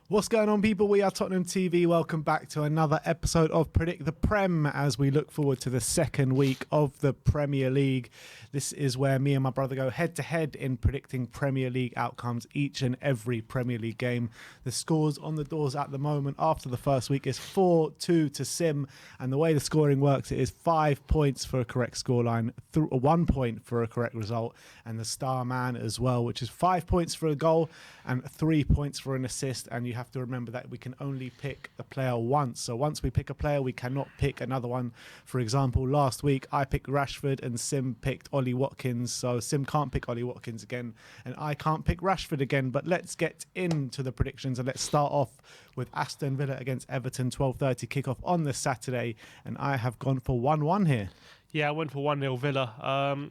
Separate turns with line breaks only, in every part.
What's going on, people? We are Tottenham TV. Welcome back to another episode of Predict the Prem as we look forward to the second week of the Premier League. This is where me and my brother go head-to-head in predicting Premier League outcomes each and every Premier League game. The scores on the doors at the moment after the first week is 4-2 to Sim, and the way the scoring works, it is 5 points for a correct scoreline, 1 point for a correct result, and the star man as well, which is 5 points for a goal and 3 points for an assist. And you have to remember that we can only pick a player once. So once we pick a player, we cannot pick another one. For example, last week I picked Rashford and Sim picked Ollie Watkins. So Sim can't pick Ollie Watkins again and I can't pick Rashford again. But let's get into the predictions and let's start off with Aston Villa against Everton, 12:30 kickoff on the Saturday. And I have gone for 1-1 here.
Yeah, I went for 1-0 Villa.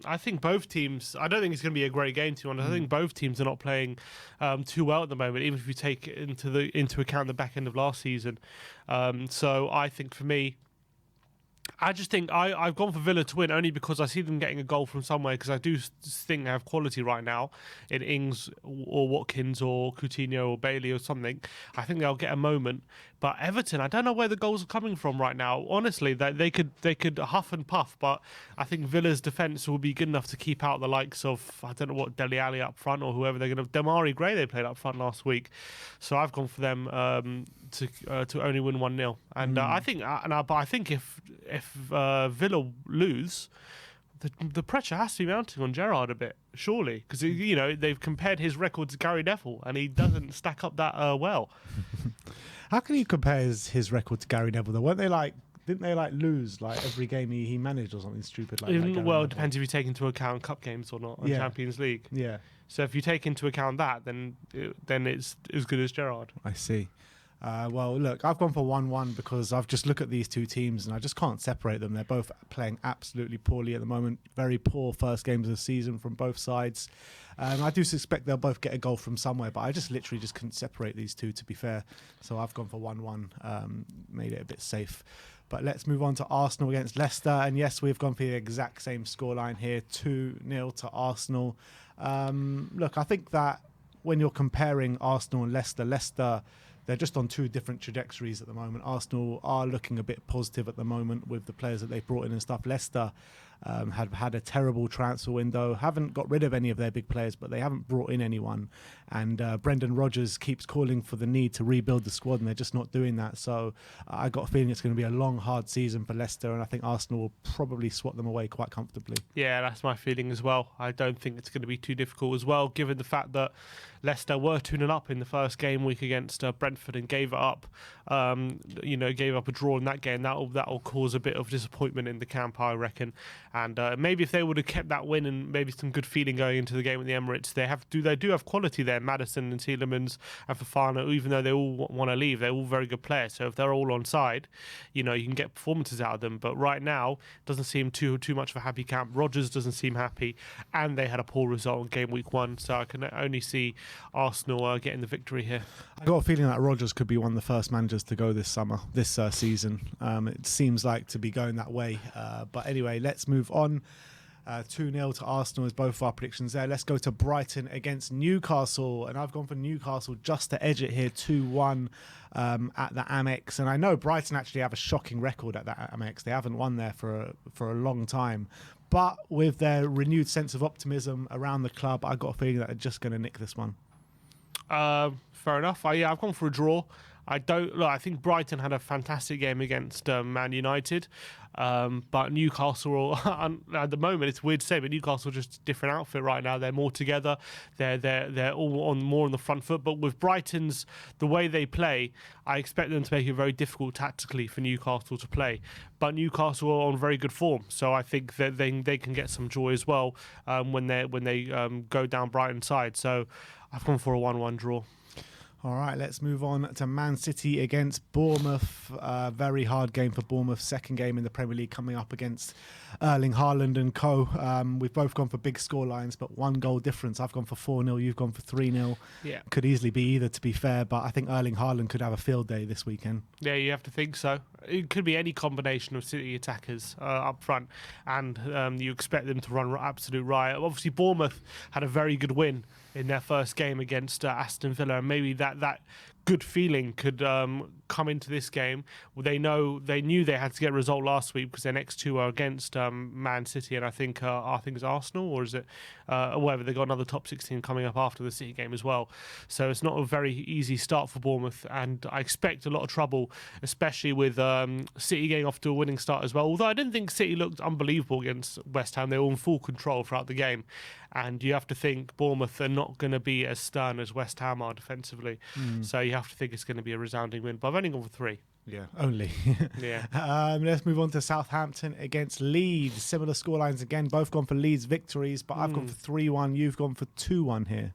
I think both teams, I don't think it's going to be a great game, to be honest. I think both teams are not playing too well at the moment, even if you take into account the back end of last season. So I think for me, I just think I've gone for Villa to win only because I see them getting a goal from somewhere, because I do think they have quality right now in Ings or Watkins or Coutinho or Bailey or something. I think they'll get a moment. But Everton, I don't know where the goals are coming from right now. Honestly, they could huff and puff, but I think Villa's defence will be good enough to keep out the likes of, I don't know what, Dele Alli up front or whoever they're going to... Damari Gray, they played up front last week. So I've gone for them to only win 1-0. And I think if Villa lose, the pressure has to be mounting on Gerrard a bit, surely, because they've compared his record to Gary Neville, and he doesn't stack up that well.
How can you compare his record to Gary Neville, though? Didn't they lose every game he managed or something stupid like that?
Well, it depends if you take into account cup games or not, and Champions League.
Yeah.
So if you take into account that, then it's as good as Gerrard.
I see. Well, look, I've gone for 1-1 because I've just looked at these two teams and I just can't separate them. They're both playing absolutely poorly at the moment. Very poor first games of the season from both sides. I do suspect they'll both get a goal from somewhere, but I just literally just couldn't separate these two, to be fair. So I've gone for 1-1, made it a bit safe. But let's move on to Arsenal against Leicester. And yes, we've gone for the exact same scoreline here, 2-0 to Arsenal. Look, I think that when you're comparing Arsenal and Leicester, they're just on two different trajectories at the moment. Arsenal are looking a bit positive at the moment with the players that they've brought in and stuff. Leicester have had a terrible transfer window, haven't got rid of any of their big players, but they haven't brought in anyone. And Brendan Rodgers keeps calling for the need to rebuild the squad, and they're just not doing that. So I got a feeling it's going to be a long, hard season for Leicester, and I think Arsenal will probably swat them away quite comfortably.
Yeah, that's my feeling as well. I don't think it's going to be too difficult as well, given the fact that Leicester were 2-0 up in the first game week against Brentford and gave it up. Gave up a draw in that game. That'll cause a bit of disappointment in the camp, I reckon. And maybe if they would have kept that win and maybe some good feeling going into the game at the Emirates, they do have quality there. Maddison and Tielemans and Fofana, even though they all want to leave, they're all very good players. So if they're all on side, you can get performances out of them. But right now, it doesn't seem too much of a happy camp. Rodgers doesn't seem happy, and they had a poor result in game week 1. So I can only see Arsenal getting the victory here.
I got a feeling that Rodgers could be one of the first managers to go this season. It seems like to be going that way. But anyway, let's move on. 2-0 to Arsenal is both our predictions there. Let's go to Brighton against Newcastle, and I've gone for Newcastle just to edge it here, 2-1 at the Amex. And I know Brighton actually have a shocking record at that Amex. They haven't won there for a long time, but with their renewed sense of optimism around the club, I got a feeling that they're just going to nick this one.
Fair enough. I've gone for a draw. I think Brighton had a fantastic game against Man United, but Newcastle at the moment, it's weird to say, but Newcastle are just a different outfit right now. They're more together. They're all more on the front foot. But with Brighton's the way they play, I expect them to make it very difficult tactically for Newcastle to play. But Newcastle are on very good form, so I think that they can get some joy as well when they go down Brighton's side. So I've gone for a 1-1 draw.
All right, let's move on to Man City against Bournemouth. Very hard game for Bournemouth. Second game in the Premier League coming up against Erling Haaland and co. We've both gone for big score lines, but 1 goal difference. I've gone for 4-0. You've gone for 3-0.
Yeah.
Could easily be either, to be fair, but I think Erling Haaland could have a field day this weekend.
Yeah, you have to think so. It could be any combination of City attackers up front, and you expect them to run absolute riot. Obviously, Bournemouth had a very good win in their first game against Aston Villa, and maybe that good feeling could come into this game. They knew they had to get a result last week because their next two are against Man City and I think it's Arsenal, or is it whatever. They got another top 16 coming up after the City game as well. So it's not a very easy start for Bournemouth, and I expect a lot of trouble, especially with City getting off to a winning start as well. Although I didn't think City looked unbelievable against West Ham. They were in full control throughout the game. And you have to think Bournemouth are not going to be as stern as West Ham are defensively. So you have to think it's going to be a resounding win. But I've only gone for 3.
Yeah, only.
Yeah.
Let's move on to Southampton against Leeds. Similar scorelines again. Both gone for Leeds victories, but I've gone for 3-1. You've gone for 2-1 here.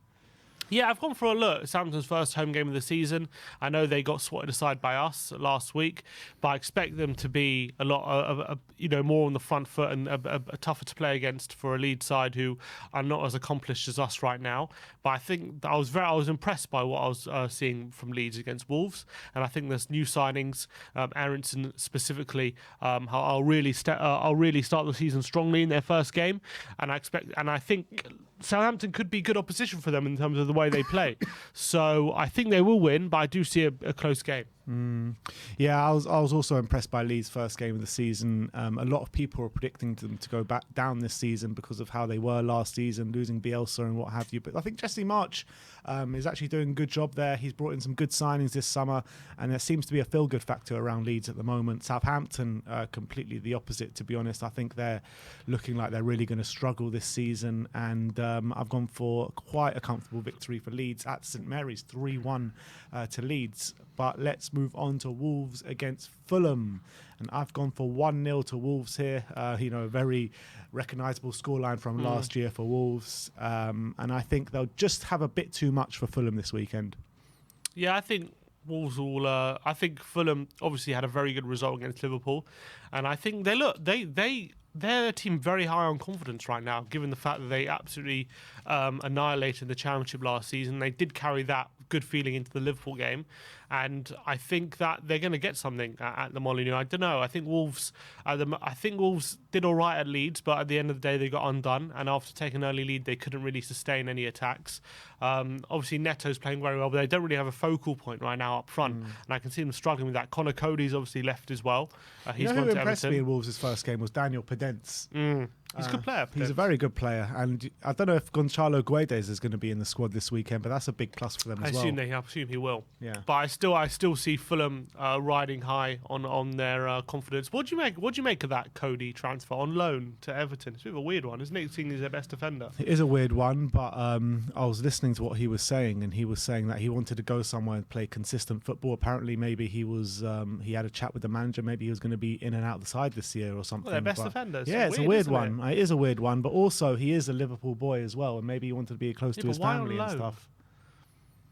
Yeah, I've gone for a look. Southampton's first home game of the season. I know they got swatted aside by us last week, but I expect them to be a lot, more on the front foot and a tougher to play against for a Leeds side who are not as accomplished as us right now. But I think I was impressed by what I was seeing from Leeds against Wolves, and I think there's new signings. Aronson specifically, I'll really start the season strongly in their first game, and I think Southampton could be good opposition for them in terms of the way they play. So I think they will win, but I do see a close game.
Yeah, I was also impressed by Leeds' first game of the season. A lot of people are predicting them to go back down this season because of how they were last season, losing Bielsa and what have you. But I think Jesse March is actually doing a good job there. He's brought in some good signings this summer, and there seems to be a feel-good factor around Leeds at the moment. Southampton, completely the opposite, to be honest. I think they're looking like they're really going to struggle this season, and I've gone for quite a comfortable victory for Leeds at St Mary's, 3-1 to Leeds. But let's move on to Wolves against Fulham. And I've gone for 1-0 to Wolves here. A very recognisable scoreline from last year for Wolves. And I think they'll just have a bit too much for Fulham this weekend.
Yeah, I think Wolves will. I think Fulham obviously had a very good result against Liverpool. And I think they're a team very high on confidence right now, given the fact that they absolutely annihilated the Championship last season. They did carry that good feeling into the Liverpool game, and I think that they're going to get something at the Molineux. I don't know. I think Wolves did all right at Leeds, but at the end of the day, they got undone. And after taking an early lead, they couldn't really sustain any attacks. Obviously, Neto's playing very well, but they don't really have a focal point right now up front, and I can see them struggling with that. Connor Cody's obviously left as well. He's gone
who
to
impressed
Everton.
me in Wolves' first game was Daniel Podence.
He's a good player.
He's a very good player, and I don't know if Gonçalo Guedes is going to be in the squad this weekend, but that's a big plus for them as well.
I assume he will.
Yeah,
but I still see Fulham riding high on their confidence. What do you make of that Cody transfer on loan to Everton? It's a bit of a weird one, isn't it? Seeing he's their best defender.
It is a weird one, but I was listening to what he was saying, and he was saying that he wanted to go somewhere and play consistent football. Apparently, maybe he had a chat with the manager. Maybe he was going to be in and out the side this year or something.
Well, their best defenders.
Yeah, it's a weird one. It is a weird one, but also he is a Liverpool boy as well, and maybe he wanted to be close to his family and stuff.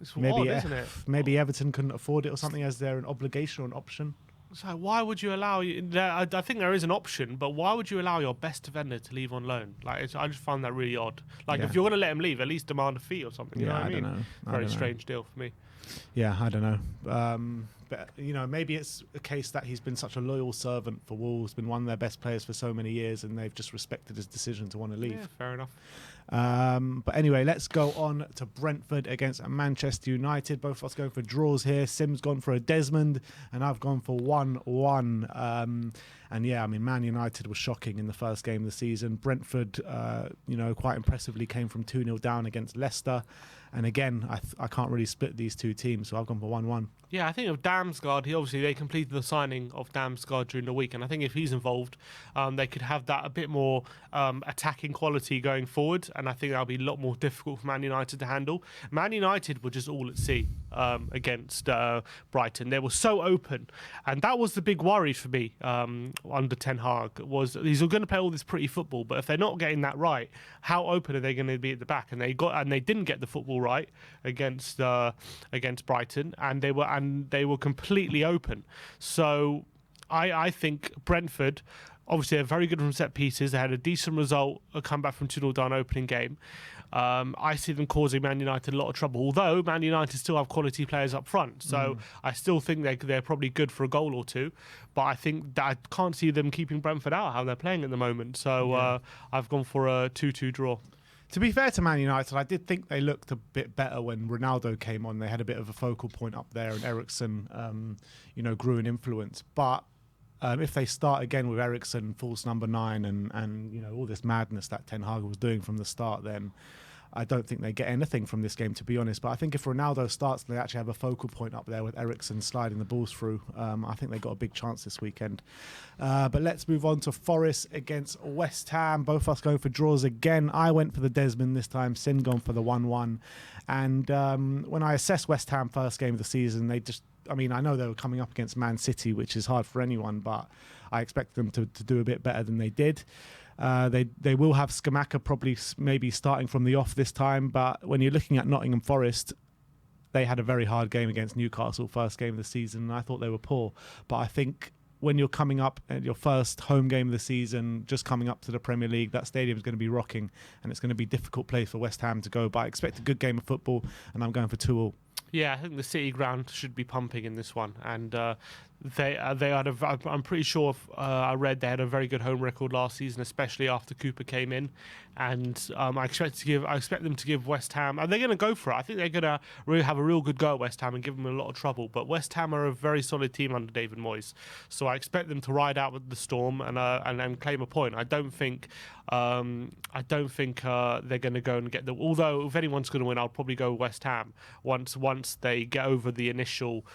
It's odd, isn't it?
Maybe Everton couldn't afford it or something, as they're an obligation or an option.
So why would you allow? I think there is an option, but why would you allow your best defender to leave on loan? I just find that really odd. If you're going to let him leave, at least demand a fee or something. You know what I mean?
Don't know.
Very strange deal for me.
Yeah, I don't know. But maybe it's a case that he's been such a loyal servant for Wolves, been one of their best players for so many years, and they've just respected his decision to want to leave.
Yeah, fair enough.
But anyway, let's go on to Brentford against Manchester United. Both of us going for draws here. Sim's gone for a Desmond, and I've gone for 1-1. And yeah, I mean, Man United was shocking in the first game of the season. Brentford, quite impressively came from 2-0 down against Leicester. And again, I can't really split these two teams, so I've gone for 1-1.
Yeah, I think of Damsgaard. They completed the signing of Damsgaard during the week, and I think if he's involved, they could have that a bit more attacking quality going forward, and I think that'll be a lot more difficult for Man United to handle. Man United were just all at sea against Brighton. They were so open, and that was the big worry for me under Ten Hag. Was he's going to play all this pretty football, but if they're not getting that right, how open are they going to be at the back? And they didn't get the football right against Brighton, and they were completely open. So I think Brentford, obviously, they're very good from set pieces. They had a decent result, a comeback from 2-0 down opening game. I see them causing Man United a lot of trouble, although Man United still have quality players up front. So I still think they're probably good for a goal or two. But I think that I can't see them keeping Brentford out, how they're playing at the moment. So I've gone for a 2-2 draw.
To be fair to Man United, I did think they looked a bit better when Ronaldo came on. They had a bit of a focal point up there, and Eriksen, grew in influence. But if they start again with Eriksen, false number 9, and all this madness that Ten Hag was doing from the start, then I don't think they get anything from this game, to be honest. But I think if Ronaldo starts and they actually have a focal point up there with Eriksen sliding the balls through, I think they got a big chance this weekend. But let's move on to Forest against West Ham. Both of us going for draws again. I went for the Desmond this time. Sin gone for the 1-1. And when I assessed West Ham first game of the season, I know they were coming up against Man City, which is hard for anyone, but I expect them to do a bit better than they did. They will have Scamacca probably maybe starting from the off this time, but when you're looking at Nottingham Forest, they had a very hard game against Newcastle, first game of the season, and I thought they were poor. But I think when you're coming up at your first home game of the season, just coming up to the Premier League, that stadium is going to be rocking, and it's going to be a difficult place for West Ham to go. But I expect a good game of football, and I'm going for 2-2.
Yeah, I think the City ground should be pumping in this one, and they had I'm pretty sure I read they had a very good home record last season, especially after Cooper came in, and I expect them to give West Ham, and they're going to go for it. I think they're going to really have a real good go at West Ham and give them a lot of trouble. But West Ham are a very solid team under David Moyes, so I expect them to ride out with the storm and claim a point. I don't think they're going to go and get the. Although if anyone's going to win, I'll probably go West Ham once they get over the initial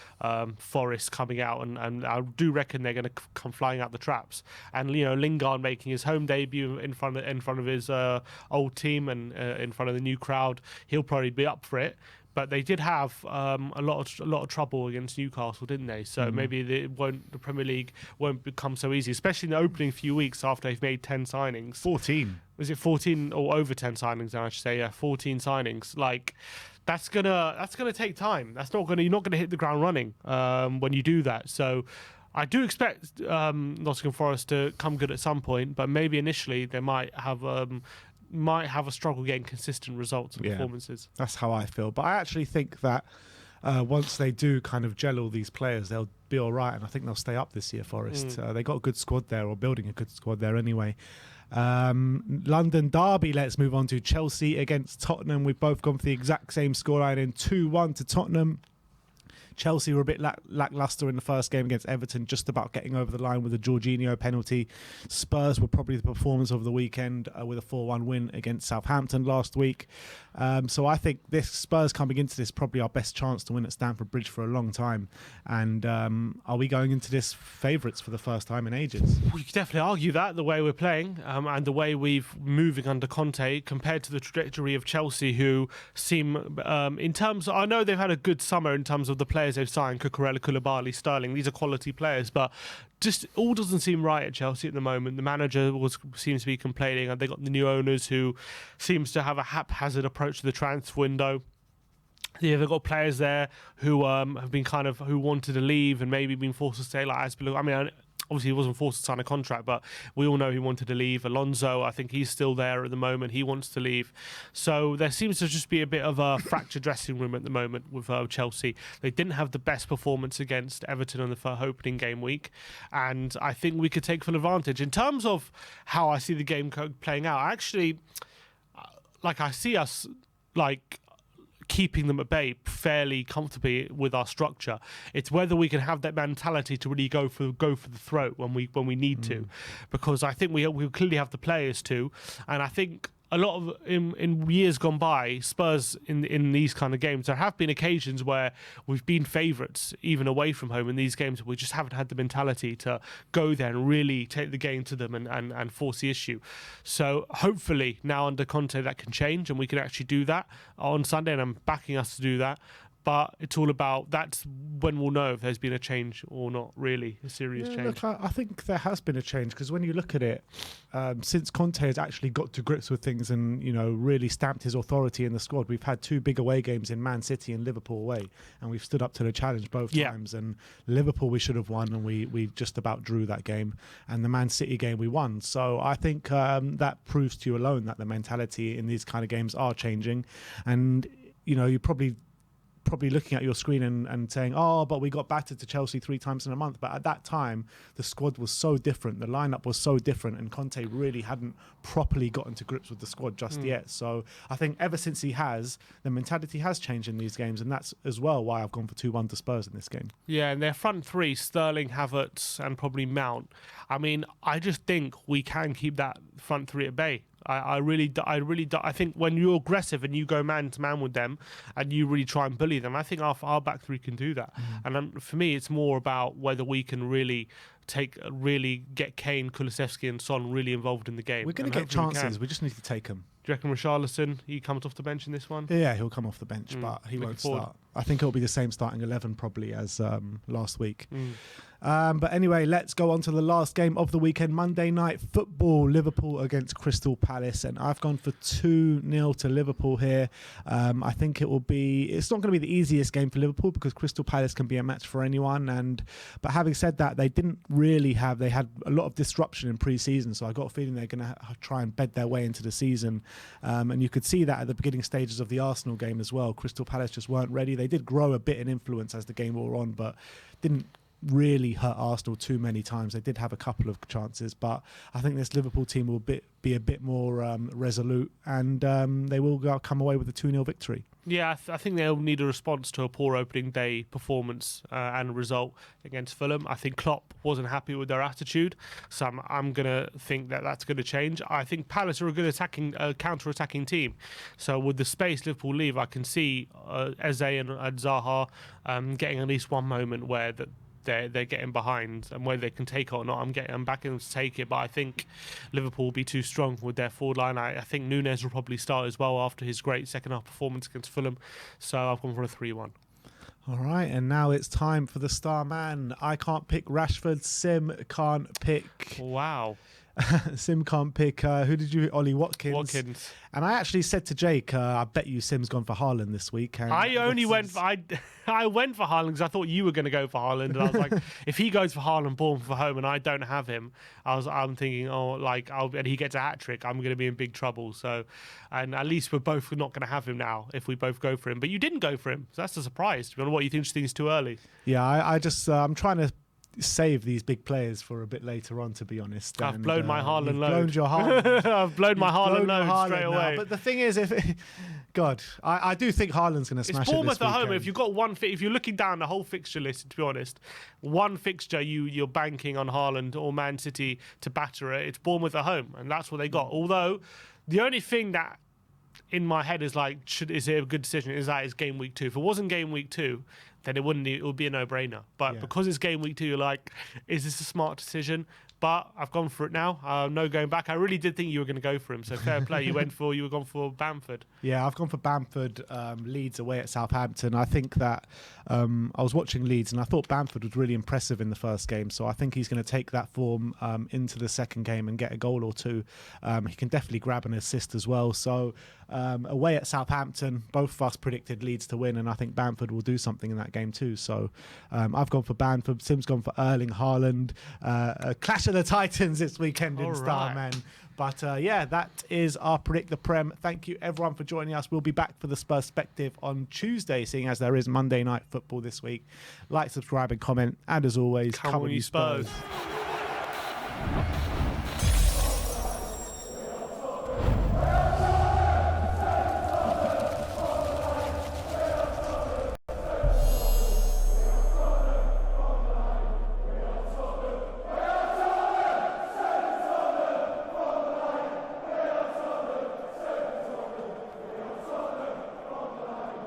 Forest coming out, and I do reckon they're going to come flying out the traps. And Lingard making his home debut in front of his old team and in front of the new crowd, he'll probably be up for it. But they did have a lot of trouble against Newcastle, didn't they? So maybe the Premier League won't become so easy, especially in the opening few weeks after they've made 10 signings.
14.
Was it 14 or over 10 signings? I should say, yeah, 14 signings. Like that's gonna take time. You're not gonna hit the ground running when you do that. So I do expect Nottingham Forest to come good at some point, but maybe initially they might have a struggle getting consistent results and performances.
That's how I feel. But I actually think that once they do kind of gel all these players, they'll be all right, and I think they'll stay up this year, Forest. They got a good squad there, or building a good squad there anyway. London derby, let's move on to Chelsea against Tottenham. We've both gone for the exact same scoreline in 2-1 to Tottenham. Chelsea were a bit lackluster in the first game against Everton, just about getting over the line with a Jorginho penalty. Spurs were probably the performance of the weekend with a 4-1 win against Southampton last week. So I think this Spurs coming into this probably our best chance to win at Stamford Bridge for a long time. And are we going into this favourites for the first time in ages?
We could definitely argue that, the way we're playing and the way we've moving under Conte compared to the trajectory of Chelsea, who seem in terms I know they've had a good summer in terms of the players they've signed, Cucurella, Koulibaly, Sterling. These are quality players, but just all doesn't seem right at Chelsea at the moment. The manager seems to be complaining, and they got the new owners who seems to have a haphazard approach to the transfer window. Yeah, they've got players there who have been who wanted to leave and maybe been forced to stay, like Aspilicueta. I mean, obviously he wasn't forced to sign a contract, but we all know he wanted to leave. Alonso, I think he's still there at the moment. He wants to leave. So there seems to just be a bit of a fractured dressing room at the moment with Chelsea. They didn't have the best performance against Everton on the opening game week, and I think we could take full advantage. In terms of how I see the game playing out, actually, I see us keeping them at bay fairly comfortably with our structure. It's whether we can have that mentality to really go for the throat when we need to, because I think we clearly have the players to, and I think a lot of in years gone by, Spurs in these kind of games, there have been occasions where we've been favourites even away from home in these games. We just haven't had the mentality to go there and really take the game to them and force the issue. So hopefully now under Conte that can change, and we can actually do that on Sunday, and I'm backing us to do that. But it's all about, that's when we'll know if there's been a change or not, really, a serious change.
Look, I think there has been a change, because when you look at it, since Conte has actually got to grips with things and, really stamped his authority in the squad, we've had 2 big away games in Man City and Liverpool away, and we've stood up to the challenge both times. And Liverpool we should have won, and we just about drew that game. And the Man City game we won. So I think that proves to you alone that the mentality in these kind of games are changing. And, you probably probably looking at your screen and saying, oh, but we got battered to Chelsea 3 times in a month. But at that time, the squad was so different. The lineup was so different. And Conte really hadn't properly gotten to grips with the squad just yet. So I think ever since he has, the mentality has changed in these games. And that's as well why I've gone for 2-1 to Spurs in this game.
Yeah, and their front three, Sterling, Havertz, and probably Mount. I mean, I just think we can keep that front three at bay. I really do. I think when you're aggressive and you go man to man with them and you really try and bully them, I think our back three can do that. And for me, it's more about whether we can really get Kane, Kulusevski, and Son really involved in the game.
We're going to get chances. We just need to take them.
Do you reckon Richarlison, he comes off the bench in this one?
Yeah, he'll come off the bench, but he won't start. I think it'll be the same starting 11 probably as last week. But anyway, let's go on to the last game of the weekend. Monday night football, Liverpool against Crystal Palace. And I've gone for 2-0 to Liverpool here. I think it's not going to be the easiest game for Liverpool because Crystal Palace can be a match for anyone. But having said that, they had a lot of disruption in pre-season. So I got a feeling they're going to try and bed their way into the season. And you could see that at the beginning stages of the Arsenal game as well. Crystal Palace just weren't ready. They did grow a bit in influence as the game wore on, but didn't really hurt Arsenal too many times. They did have a couple of chances, but I think this Liverpool team will be a bit more resolute, and they will come away with a 2-0 victory. Yeah,
I think they'll need a response to a poor opening day performance and result against Fulham. I think Klopp wasn't happy with their attitude, so I'm going to think that's going to change. I think Palace are a good counter-attacking team. So with the space Liverpool leave, I can see Eze and Zaha getting at least one moment where they're getting behind, and whether they can take it or not, I'm backing them to take it. But I think Liverpool will be too strong with their forward line. I think Núñez will probably start as well after his great second half performance against Fulham. So I've gone for a 3-1.
All right, and now it's time for the star man. I can't pick Rashford. Sim can't pick.
Wow.
Sim can't pick. Who did you? Ollie Watkins. And I actually said to Jake, I bet you Sim's gone for Haaland this week. And
I went for Haaland because I thought you were going to go for Haaland, and I was like, if he goes for Haaland, Bournemouth for home, and I don't have him, I'm thinking, and he gets a hat trick, I'm going to be in big trouble. So, and at least we're both not going to have him now if we both go for him. But you didn't go for him, so that's a surprise. To be honest, what you think is too early?
Yeah, I just I'm trying to save these big players for a bit later on, to be honest.
I've blown my Haaland load.
Blown your Haaland.
I've blown my Haaland load straight away.
But the thing is, I do think Haaland's going to smash it this weekend. It's Bournemouth at home.
If you've got if you're looking down the whole fixture list, to be honest, one fixture you're banking on Haaland or Man City to batter it. It's Bournemouth at home, and that's what they got. Although the only thing that in my head is like, is it a good decision? Is game week 2? If it wasn't game week 2, then it would be a no-brainer. But because it's game week 2, you're like, is this a smart decision? But I've gone for it now. No going back. I really did think you were going to go for him. So fair play. You were gone for Bamford.
Yeah, I've gone for Bamford. Leeds away at Southampton. I think that I was watching Leeds and I thought Bamford was really impressive in the first game. So I think he's going to take that form into the second game and get a goal or two. He can definitely grab an assist as well. So away at Southampton, both of us predicted Leeds to win, and I think Bamford will do something in that game too. So I've gone for Bamford. Sim's gone for Erling Haaland. A clash of the Titans this weekend in Starman. But that is our Predict the Prem. Thank you everyone for joining us. We'll be back for the Perspective on Tuesday, seeing as there is Monday night football this week. Like, subscribe and comment, and as always,
come on you Spurs.